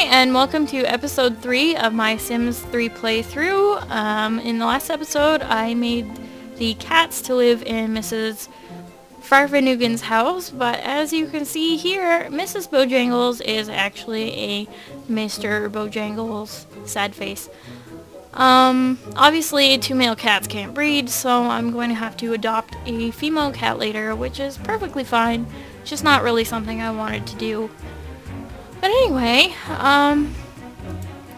and welcome to episode 3 of my Sims 3 playthrough. In the last episode, I made the cats to live in Mrs. Farfanugan's house, but as you can see here, Mrs. Bojangles is actually a Mr. Bojangles sad face. Obviously, 2 male cats can't breed, so I'm going to have to adopt a female cat later, which is perfectly fine, just not really something I wanted to do. But anyway,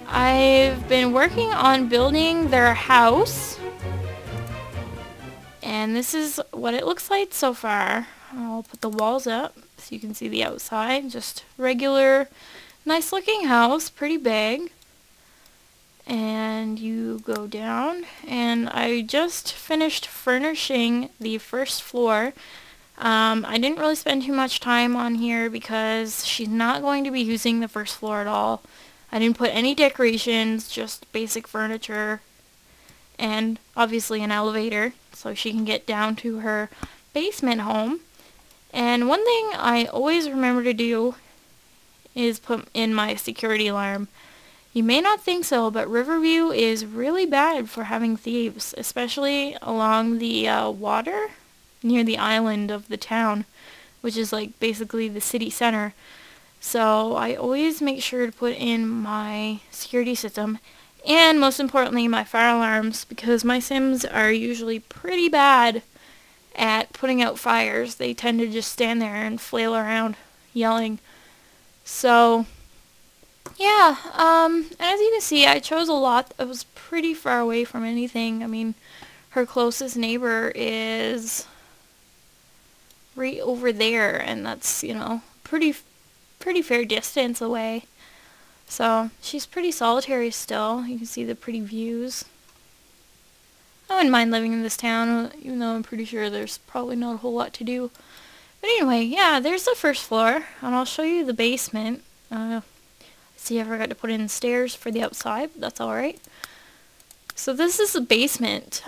I've been working on building their house, and this is what it looks like so far. I'll put the walls up so you can see the outside. Just regular, nice looking house, pretty big. And you go down, and I just finished furnishing the first floor. I didn't really spend too much time on here because she's not going to be using the first floor at all. I didn't put any decorations, just basic furniture and obviously an elevator so she can get down to her basement home. And one thing I always remember to do is put in my security alarm. You may not think so, but Riverview is really bad for having thieves, especially along the water near the island of the town, which is like basically the city center. So I always make sure to put in my security system, and most importantly my fire alarms, because my Sims are usually pretty bad at putting out fires. They tend to just stand there and flail around yelling. So yeah, and as you can see, I chose a lot that was pretty far away from anything. I mean, her closest neighbor is right over there, and that's, you know, pretty fair distance away. So she's pretty solitary still. You can see the pretty views. I wouldn't mind living in this town, even though I'm pretty sure there's probably not a whole lot to do. But anyway, yeah, there's the first floor, and I'll show you the basement. See, I forgot to put in stairs for the outside, but that's alright. So this is the basement.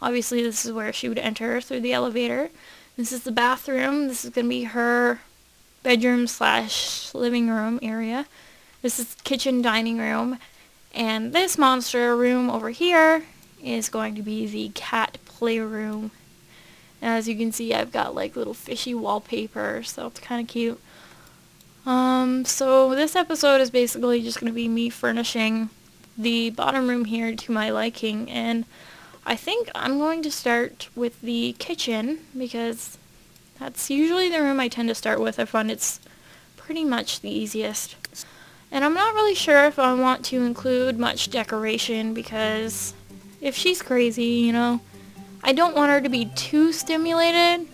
Obviously, this is where she would enter through the elevator. This is the bathroom. This is going to be her bedroom / living room area. This is kitchen dining room. And this monster room over here is going to be the cat playroom. And as you can see, I've got like little fishy wallpaper, so it's kind of cute. So this episode is basically just going to be me furnishing the bottom room here to my liking, and I think I'm going to start with the kitchen because that's usually the room I tend to start with. I find it's pretty much the easiest. And I'm not really sure if I want to include much decoration because if she's crazy, you know, I don't want her to be too stimulated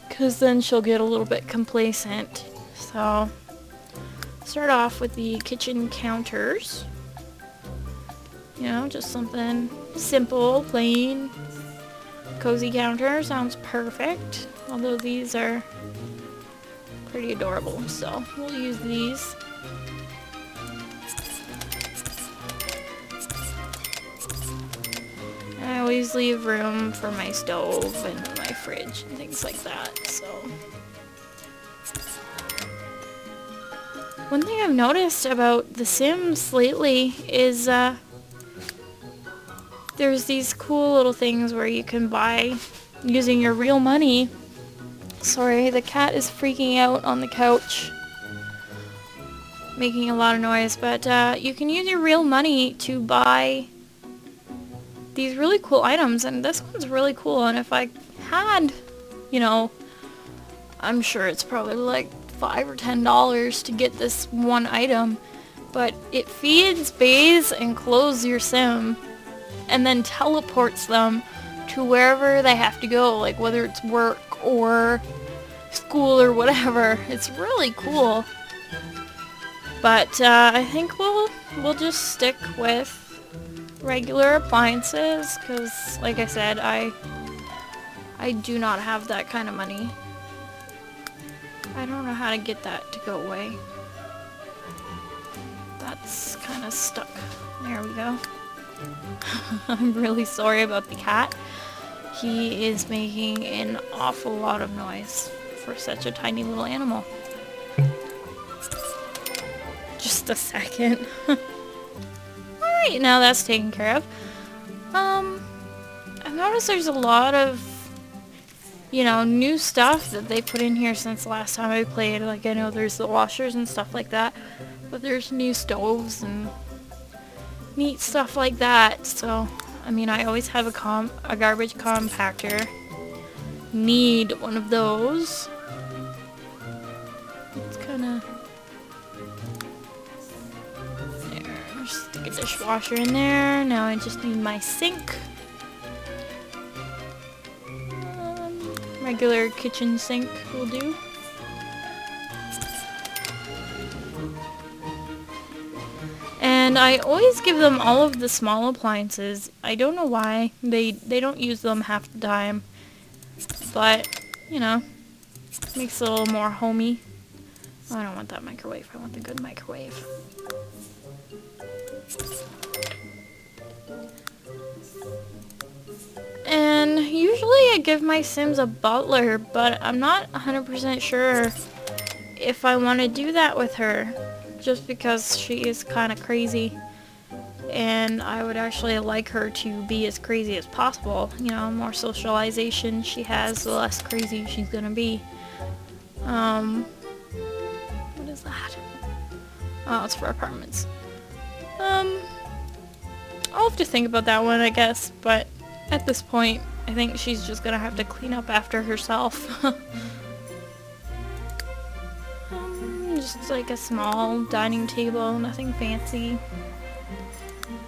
because then she'll get a little bit complacent. So start off with the kitchen counters. You know, just something simple, plain, cozy counter sounds perfect. Although these are pretty adorable, so we'll use these. I always leave room for my stove and my fridge and things like that, so. One thing I've noticed about The Sims lately is there's these cool little things where you can buy using your real money. Sorry, the cat is freaking out on the couch, making a lot of noise, but you can use your real money to buy these really cool items, and this one's really cool. And if I had, you know, I'm sure it's probably like $5 or $10 to get this one item, but it feeds, bathes, and clothes your Sim, and then teleports them to wherever they have to go, like whether it's work or school or whatever. It's really cool. But I think we'll just stick with regular appliances because, like I said, I do not have that kind of money. I don't know how to get that to go away. That's kind of stuck. There we go. I'm really sorry about the cat. He is making an awful lot of noise for such a tiny little animal. Just a second. Alright, now that's taken care of. I've noticed there's a lot of, you know, new stuff that they put in here since the last time I played. Like, I know there's the washers and stuff like that, but there's new stoves and neat stuff like that. So, I mean, I always have a garbage compactor. Need one of those. It's kind of... There, stick a dishwasher in there. Now I just need my sink. Regular kitchen sink will do. And I always give them all of the small appliances. I don't know why. They don't use them half the time. But, you know, makes it a little more homey. Oh, I don't want that microwave. I want the good microwave. And usually I give my Sims a butler, but I'm not 100% sure if I want to do that with her. Just because she is kind of crazy. And I would actually like her to be as crazy as possible. You know, more socialization she has, the less crazy she's gonna be. What is that? Oh, it's for apartments. I'll have to think about that one, I guess, but at this point, I think she's just gonna have to clean up after herself. Just like a small dining table, nothing fancy.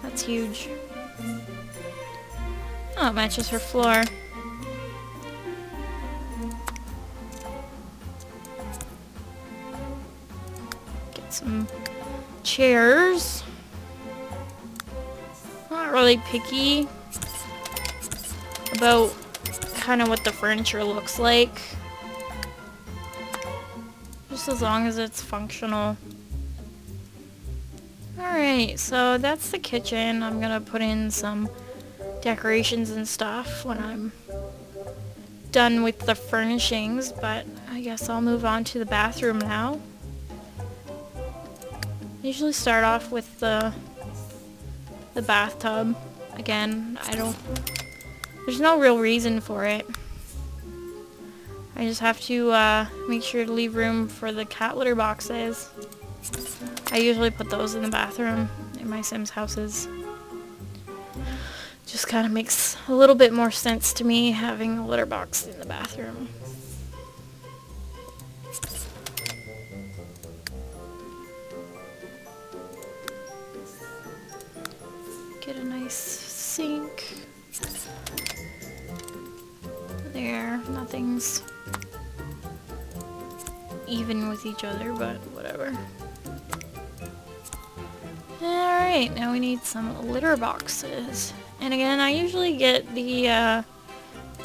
That's huge. Oh, it matches her floor. Get some chairs. Not really picky about kind of what the furniture looks like. Just as long as it's functional. Alright, so that's the kitchen. I'm gonna put in some decorations and stuff when I'm done with the furnishings, but I guess I'll move on to the bathroom now. I usually start off with the bathtub. Again, there's no real reason for it. I just have to make sure to leave room for the cat litter boxes. I usually put those in the bathroom in my Sims houses. Just kind of makes a little bit more sense to me having a litter box in the bathroom. Get a nice sink. There, nothing's even with each other, but whatever. Alright, now we need some litter boxes. And again, I usually get the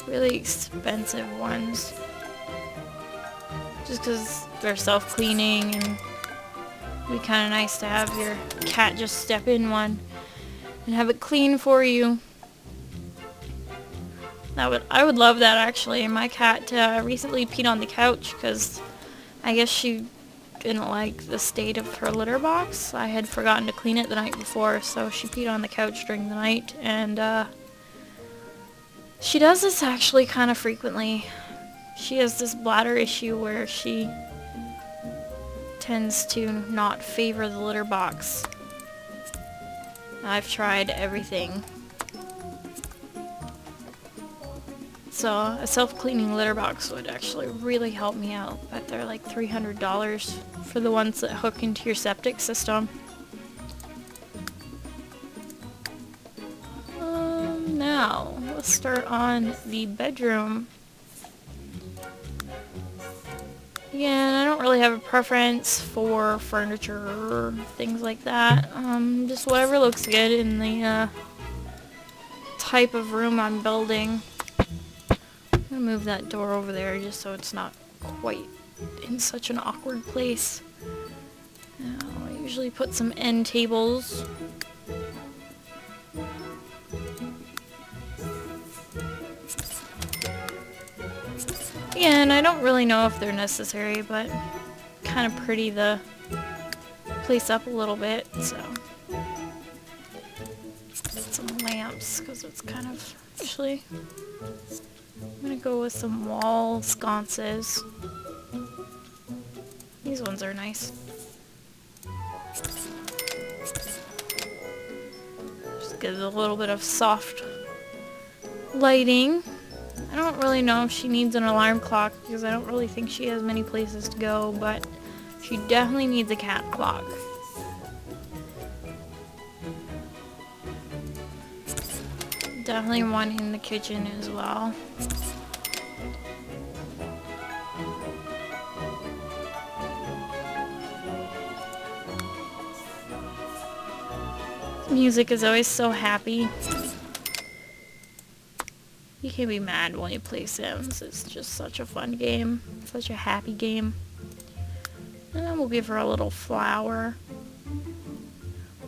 really expensive ones. Just because they're self-cleaning and it'd be kind of nice to have your cat just step in one and have it clean for you. I would love that actually. My cat recently peed on the couch because I guess she didn't like the state of her litter box. I had forgotten to clean it the night before, so she peed on the couch during the night, and she does this actually kind of frequently. She has this bladder issue where she tends to not favor the litter box. I've tried everything. So a self-cleaning litter box would actually really help me out, but they're like $300 for the ones that hook into your septic system. Now, let's start on the bedroom. Again, I don't really have a preference for furniture or things like that. Just whatever looks good in the type of room I'm building. I'm gonna move that door over there just so it's not quite in such an awkward place. Now, I usually put some end tables. Again, I don't really know if they're necessary, but kind of pretty the place up a little bit, so some lamps because it's kind of actually I'm gonna go with some wall sconces. These ones are nice. Just gives a little bit of soft lighting. I don't really know if she needs an alarm clock because I don't really think she has many places to go, but she definitely needs a cat clock. Definitely one in the kitchen as well. Music is always so happy. You can't be mad when you play Sims. It's just such a fun game. Such a happy game. And then we'll give her a little flower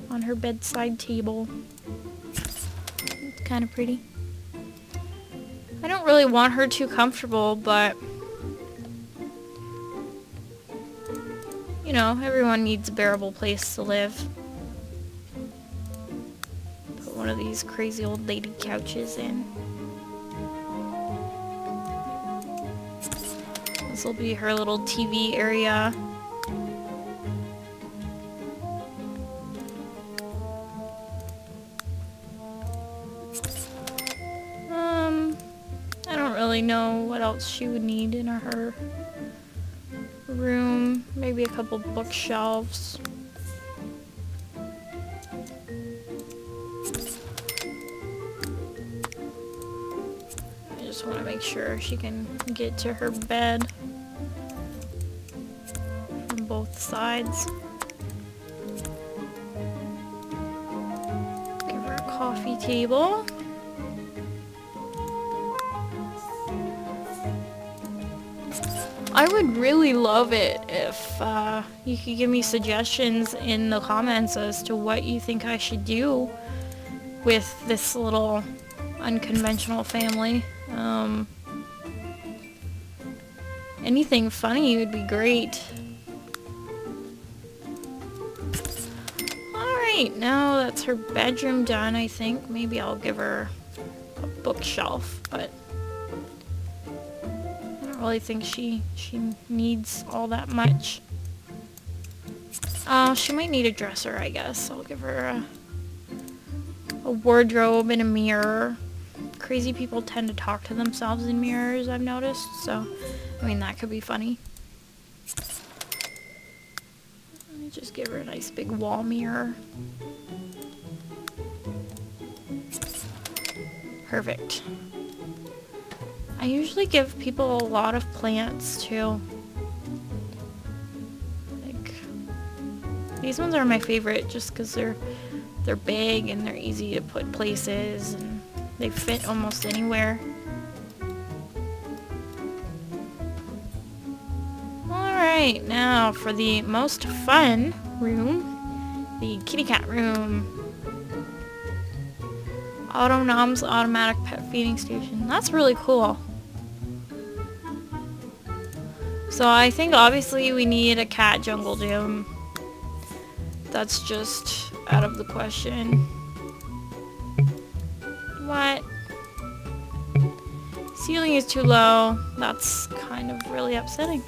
on her bedside table. It's kind of pretty. I don't really want her too comfortable, but you know, everyone needs a bearable place to live. Put one of these crazy old lady couches in. This will be her little TV area. I don't really know what else she would need in her room. Maybe a couple bookshelves. I just want to make sure she can get to her bed from both sides. Give her a coffee table. I would really love it if you could give me suggestions in the comments as to what you think I should do with this little unconventional family. Anything funny would be great. Alright, now that's her bedroom done, I think. Maybe I'll give her a bookshelf, but I don't really think she needs all that much. She might need a dresser, I guess. I'll give her a wardrobe and a mirror. Crazy people tend to talk to themselves in mirrors, I've noticed, so I mean that could be funny. Let me just give her a nice big wall mirror. Perfect. I usually give people a lot of plants too. Like, these ones are my favorite just because they're big and they're easy to put places and they fit almost anywhere. Alright, now for the most fun room, the kitty cat room. Gnomes automatic pet feeding station. That's really cool. So I think obviously we need a cat jungle gym. That's just out of the question. What? Ceiling is too low. That's kind of really upsetting.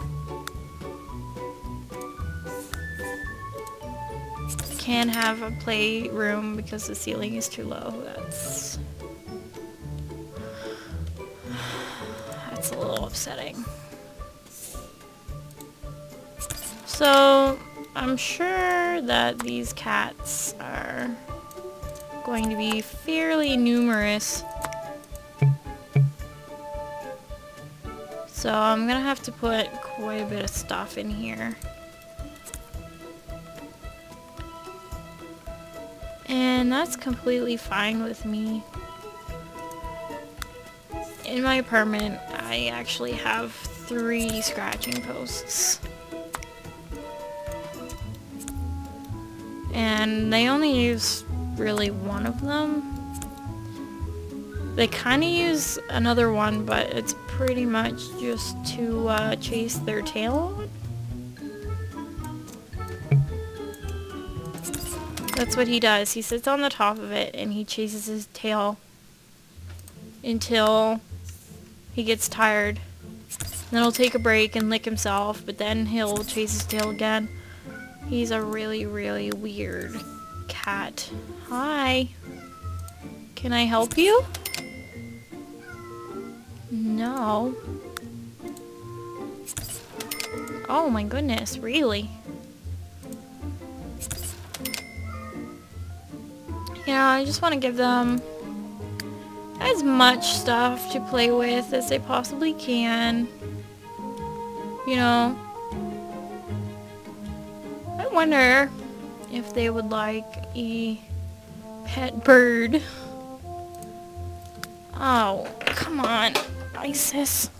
Can't have a playroom because the ceiling is too low. That's a little upsetting. So I'm sure that these cats are going to be fairly numerous. So I'm gonna have to put quite a bit of stuff in here. And that's completely fine with me. In my apartment, I actually have 3 scratching posts. And they only use really one of them. They kind of use another one, but it's pretty much just to chase their tail on. That's what he does. He sits on the top of it and he chases his tail until he gets tired. Then he'll take a break and lick himself, but then he'll chase his tail again. He's a really, really weird cat. Hi. Can I help you? No. Oh my goodness, really? Yeah, I just want to give them as much stuff to play with as they possibly can. You know, I wonder if they would like a pet bird. Oh, come on, Isis.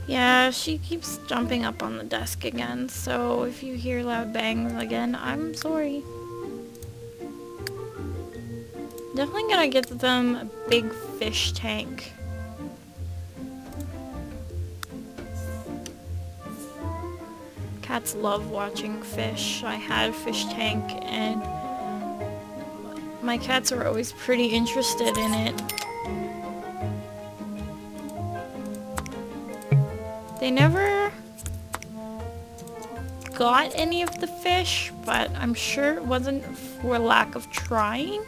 Yeah, she keeps jumping up on the desk again, so if you hear loud bangs again, I'm sorry. Definitely gonna get them a big fish tank. Cats love watching fish. I had a fish tank and my cats are always pretty interested in it. They never got any of the fish, but I'm sure it wasn't for lack of trying.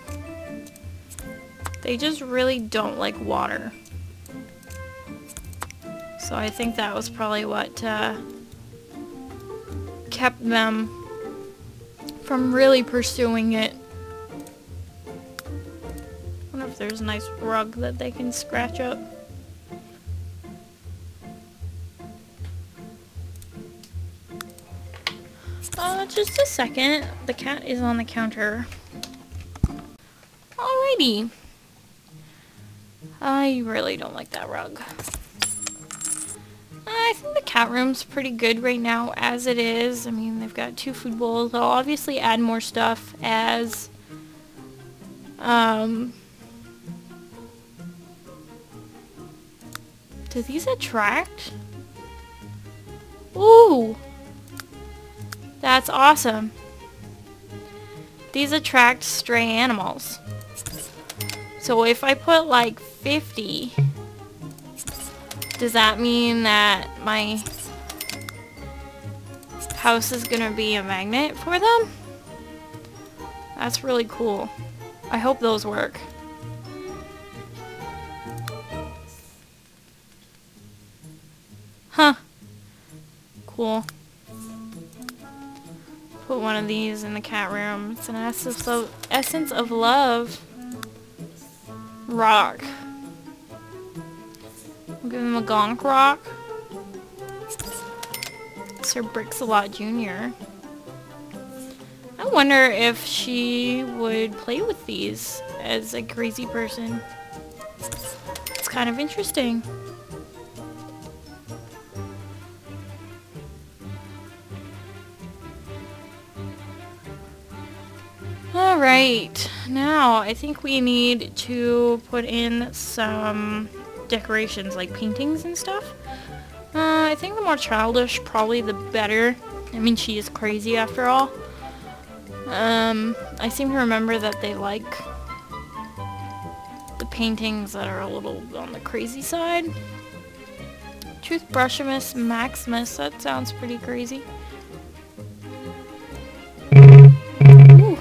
They just really don't like water. So I think that was probably what kept them from really pursuing it. I wonder if there's a nice rug that they can scratch up. Just a second. The cat is on the counter. Alrighty. I really don't like that rug. I think the cat room's pretty good right now as it is. I mean, they've got 2 food bowls. They'll obviously add more stuff as do these attract? Ooh! That's awesome. These attract stray animals. So if I put like 50, does that mean that my house is gonna be a magnet for them? That's really cool. I hope those work. Huh. Cool. Put one of these in the cat room. It's an essence of love rock. We'll give him a gonk rock. Sir Brix-a-Lot Jr. I wonder if she would play with these as a crazy person. It's kind of interesting. Alright, now I think we need to put in some decorations like paintings and stuff. I think the more childish, probably the better. I mean, she is crazy after all. I seem to remember that they like the paintings that are a little on the crazy side. Toothbrushimus Maximus, that sounds pretty crazy. Ooh.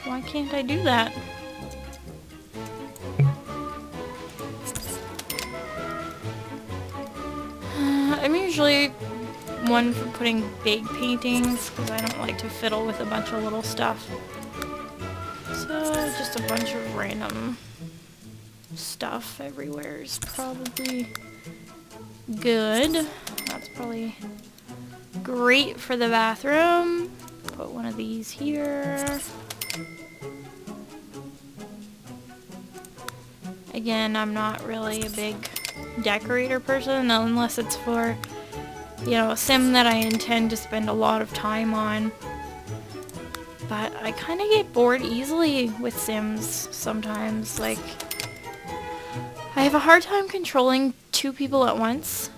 Why can't I do that? I'm usually one for putting big paintings because I don't like to fiddle with a bunch of little stuff. So just a bunch of random stuff everywhere is probably good. That's probably great for the bathroom. Put one of these here. Again, I'm not really a big decorator person unless it's for, you know, a sim that I intend to spend a lot of time on. But I kind of get bored easily with sims sometimes. Like, I have a hard time controlling 2 people at once.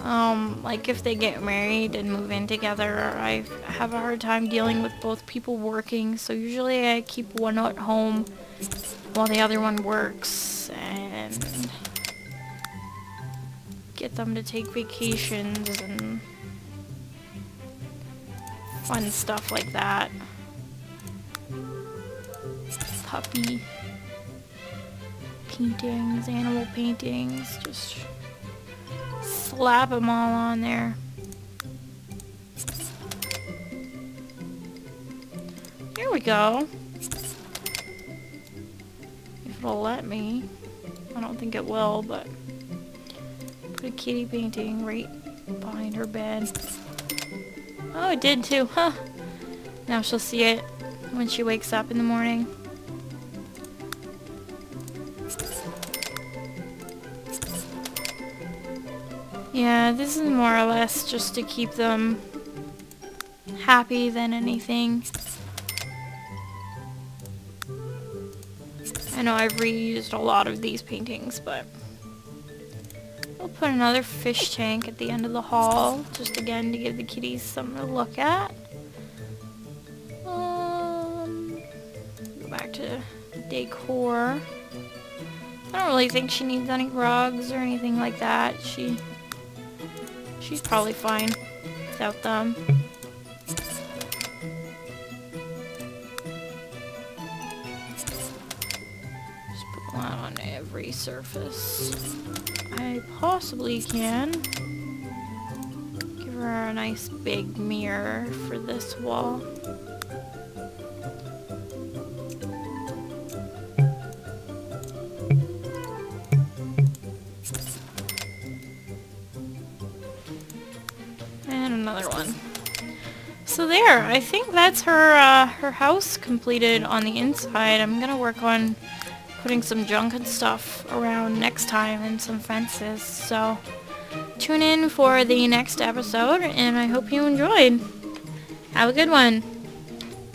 Like if they get married and move in together, I have a hard time dealing with both people working, so usually I keep one at home while the other one works and get them to take vacations and fun stuff like that. Puppy paintings, animal paintings, just slap them all on there. There we go. If it'll let me. I don't think it will, but put a kitty painting right behind her bed. Oh, it did too, huh? Now she'll see it when she wakes up in the morning. Yeah, this is more or less just to keep them happy than anything. I know I've reused a lot of these paintings, but I'll put another fish tank at the end of the hall, just again to give the kitties something to look at. Go back to decor. I don't really think she needs any rugs or anything like that. She's probably fine without them. Just put one on every surface I possibly can. Give her a nice big mirror for this wall. And another one. So there, I think that's her her house completed on the inside. I'm gonna work on putting some junk and stuff around next time and some fences. So tune in for the next episode, and I hope you enjoyed. Have a good one.